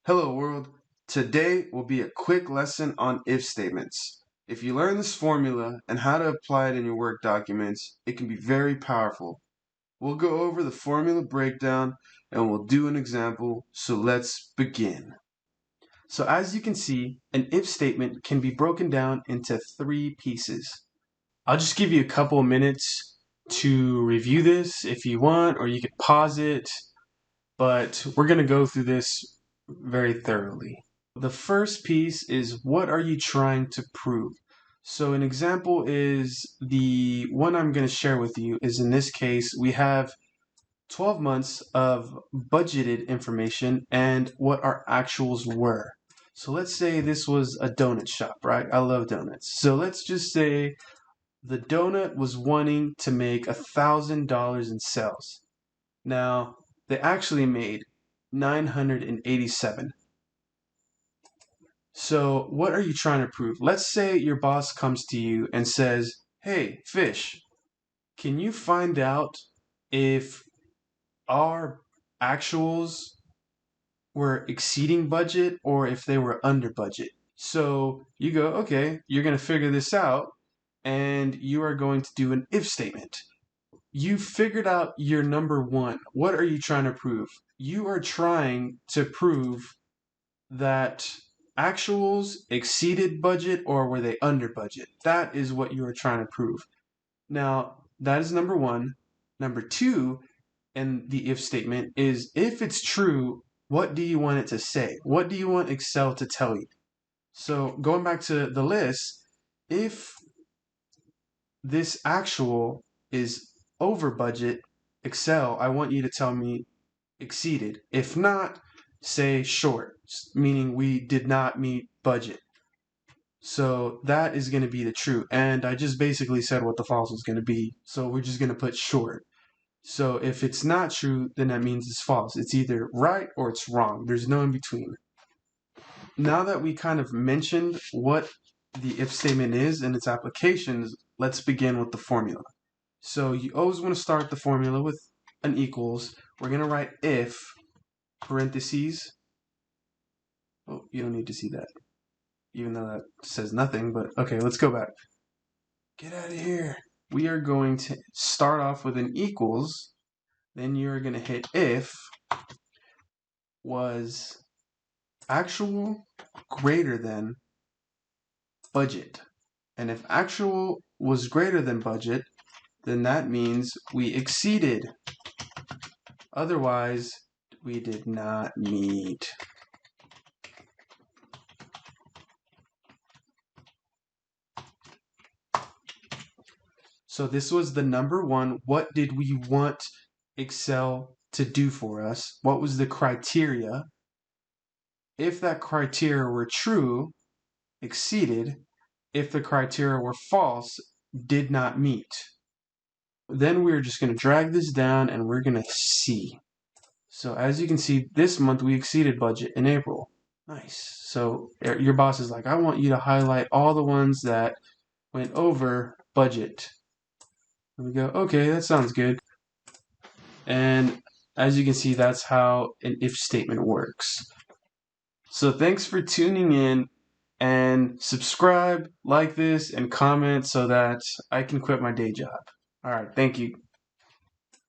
Hello world. Today will be a quick lesson on if statements. If you learn this formula and how to apply it in your work documents, it can be very powerful. We'll go over the formula breakdown and we'll do an example, so let's begin. So as you can see, an if statement can be broken down into three pieces. I'll just give you a couple of minutes to review this if you want, or you could pause it, but we're going to go through this very thoroughly. The first piece is, what are you trying to prove? So an example is the one I'm going to share with you is, in this case, we have 12 months of budgeted information and what our actuals were. So let's say this was a donut shop, right? I love donuts. So let's just say the donut was wanting to make $1,000 in sales. Now, they actually made 987. So what are you trying to prove? Let's say your boss comes to you and says, "Hey, Fish, can you find out if our actuals were exceeding budget or if they were under budget?" So you go, okay, you're going to figure this out and you are going to do an if statement. You figured out your number one. What are you trying to prove? You are trying to prove that actuals exceeded budget or were they under budget. That is what you are trying to prove. Now, that is number one. Number two in the if statement is, if it's true, what do you want it to say? What do you want Excel to tell you? So going back to the list, if this actual is over budget, Excel, I want you to tell me exceeded. If not, say short, meaning we did not meet budget. So that is going to be the true. And I just basically said what the false is going to be. So we're just going to put short. So if it's not true, then that means it's false. It's either right or it's wrong. There's no in between. Now that we kind of mentioned what the if statement is and its applications, let's begin with the formula. So you always want to start the formula with an equals. We're going to write if, parentheses. Oh, you don't need to see that, even though that says nothing, but okay, let's go back. Get out of here. We are going to start off with an equals, then you're going to hit if was actual greater than budget. And if actual was greater than budget, then that means we exceeded. Otherwise, we did not meet. So this was the number one. What did we want Excel to do for us? What was the criteria? If that criteria were true, exceeded. If the criteria were false, did not meet. Then we're just going to drag this down and we're going to see. So as you can see, this month we exceeded budget in April. Nice. So your boss is like, I want you to highlight all the ones that went over budget. And we go, okay, that sounds good. And as you can see, that's how an if statement works. So thanks for tuning in, and subscribe, like this, and comment so that I can quit my day job. All right, thank you.